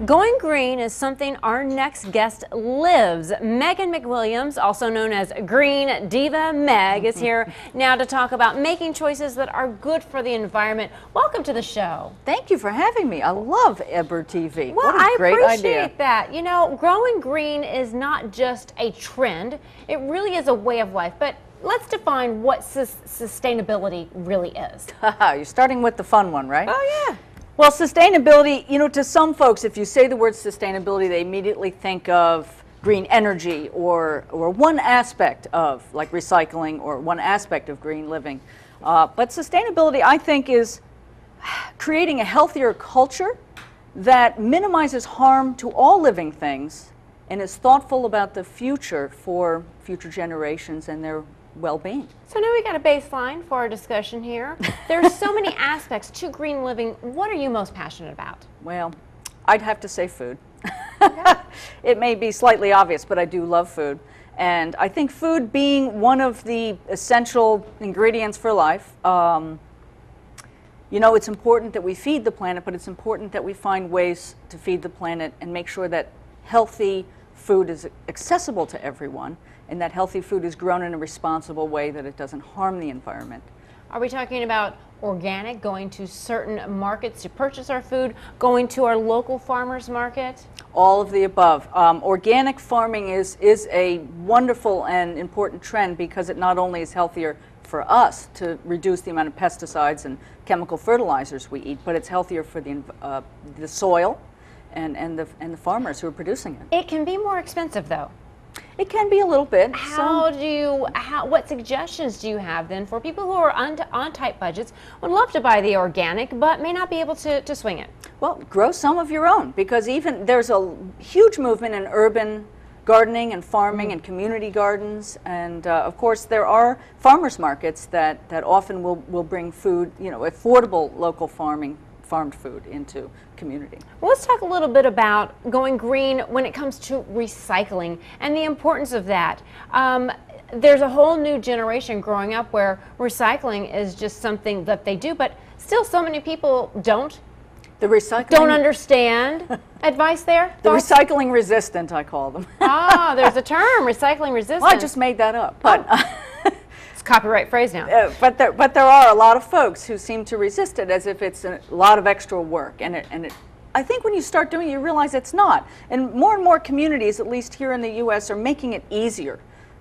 Going green is something our next guest lives. Megan McWilliams, also known as Green Diva Meg, is here now to talk about making choices that are good for the environment. Welcome to the show. Thank you for having me. I love Ebru TV. Well, what a great I appreciate idea. that. You know, growing green is not just a trend. It really is a way of life. But let's define what sustainability really is. You're starting with the fun one, right? Oh, yeah. Well, sustainability, you know, to some folks, if you say the word sustainability, they immediately think of green energy or one aspect of, like recycling, or one aspect of green living. But sustainability, I think, is creating a healthier culture that minimizes harm to all living things and is thoughtful about the future for future generations and their well-being. So now we got a baseline for our discussion here. There's so many aspects to green living. What are you most passionate about? Well, I'd have to say food. Okay. It may be slightly obvious, but I do love food. And I think food being one of the essential ingredients for life, you know, it's important that we feed the planet, but it's important that we find ways to feed the planet and make sure that healthy food is accessible to everyone, and that healthy food is grown in a responsible way, that it doesn't harm the environment. Are we talking about organic, going to certain markets to purchase our food, going to our local farmers market? All of the above. Organic farming is a wonderful and important trend because it not only is healthier for us to reduce the amount of pesticides and chemical fertilizers we eat, but it's healthier for the soil and the farmers who are producing it. It can be more expensive, though. It can be a little bit. What suggestions do you have then for people who are on tight budgets, would love to buy the organic but may not be able to swing it? Well, grow some of your own, because even there's a huge movement in urban gardening and farming and community gardens, and of course there are farmers markets that often will bring food, you know, affordable local farmed food into community. Well, let's talk a little bit about going green when it comes to recycling and the importance of that. There's a whole new generation growing up where recycling is just something that they do, but still so many people don't understand. Advice there? The recycling resistant, I call them. Ah, there's a term, recycling resistant. Well, I just made that up, but it's a copyright phrase now. But there are a lot of folks who seem to resist it as if it's a lot of extra work, and I think when you start doing it, you realize it's not. And more communities, at least here in the U.S., are making it easier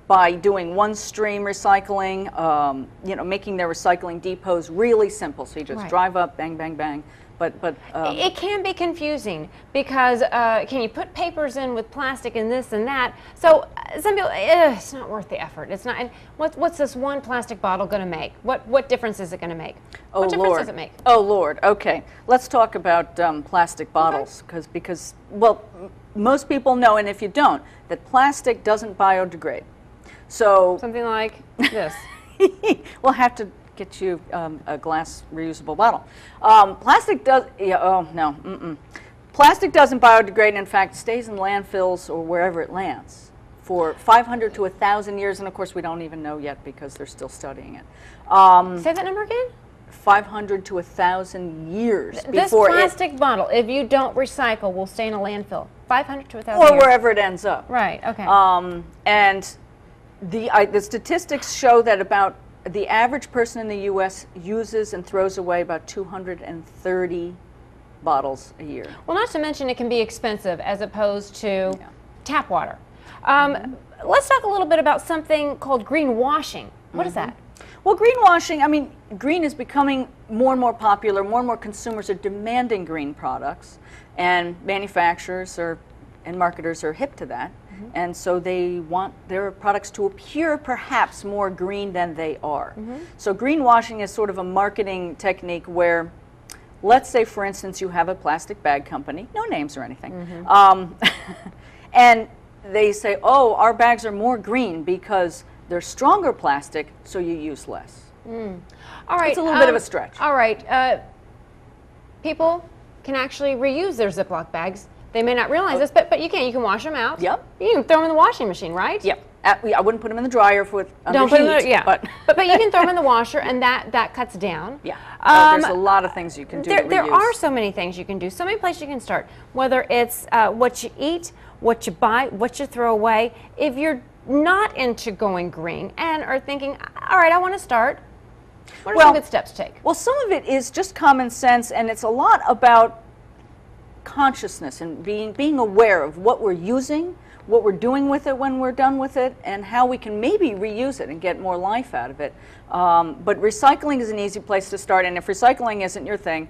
by doing one-stream recycling, you know, making their recycling depots really simple. So you just drive up, bang, bang, bang. But it can be confusing because can you put papers in with plastic and this and that? So some people, it's not worth the effort. It's not. And what's this one plastic bottle going to make? What difference is it going to make? Oh, what difference Lord. does it make? Oh Lord. Okay, let's talk about plastic bottles, because well, most people know, and if you don't, that plastic doesn't biodegrade. So something like this. We'll have to get you a glass reusable bottle. Plastic does, Plastic doesn't biodegrade, and in fact stays in landfills or wherever it lands for 500 to 1,000 years, and of course we don't even know yet because they're still studying it. Say that number again? 500 to 1,000 years this before plastic bottle, if you don't recycle, will stay in a landfill. 500 to 1,000 or years. wherever it ends up. Right, okay. And the statistics show that about the average person in the U.S. uses and throws away about 230 bottles a year. Well, not to mention it can be expensive as opposed to tap water. Let's talk a little bit about something called greenwashing. What is that? Well, greenwashing, I mean, green is becoming more and more popular. More and more consumers are demanding green products, and manufacturers and marketers are hip to that. And so they want their products to appear perhaps more green than they are. So greenwashing is sort of a marketing technique where, let's say for instance you have a plastic bag company, no names or anything, and they say, oh, our bags are more green because they're stronger plastic, so you use less. All right, it's a little bit of a stretch. All right, people can actually reuse their Ziploc bags. They may not realize this, but you can. You can wash them out. Yep. You can throw them in the washing machine, right? Yep, I wouldn't put them in the dryer with under Don't put them heat, in, yeah. but you can throw them in the washer, and that cuts down. yeah. There's a lot of things you can do. There are so many things you can do, so many places you can start, whether it's what you eat, what you buy, what you throw away. If you're not into going green and are thinking, all right, I want to start, what are some good steps to take? Well, some of it is just common sense, and it's a lot about consciousness and being aware of what we're using, what we're doing with it when we're done with it, and how we can maybe reuse it and get more life out of it. But recycling is an easy place to start, and if recycling isn't your thing,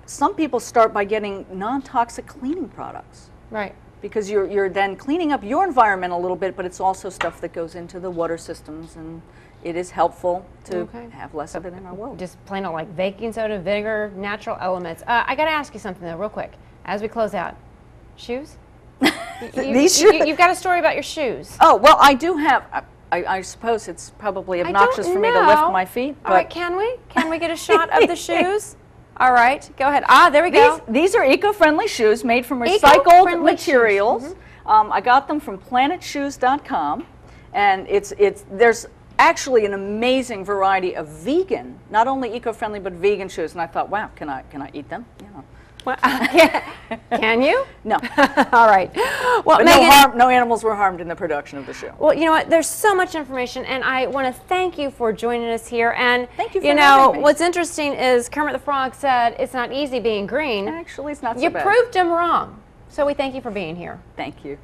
some people start by getting non-toxic cleaning products. Right. Because you're then cleaning up your environment a little bit, but it's also stuff that goes into the water systems, and it is helpful to have less of it in our world. Just plain old like baking soda, vinegar, natural elements. I got to ask you something though, real quick, as we close out. Shoes? You've got a story about your shoes. Oh, well, I do have. I suppose it's probably obnoxious for me to lift my feet. All right, can we? Can we get a shot of the shoes? All right, go ahead. Ah, there we go. These are eco-friendly shoes made from recycled materials. I got them from planetshoes.com, and there's actually an amazing variety of vegan, not only eco-friendly but vegan shoes. And I thought, wow, can I eat them? You know. Well, can you? No. All right. Well, but Megan, no animals were harmed in the production of the shoe. Well, you know what? There's so much information, and I want to thank you for joining us here. And thank you for having me. What's interesting is Kermit the Frog said it's not easy being green. Actually, it's not so You bad. proved him wrong. So we thank you for being here. Thank you.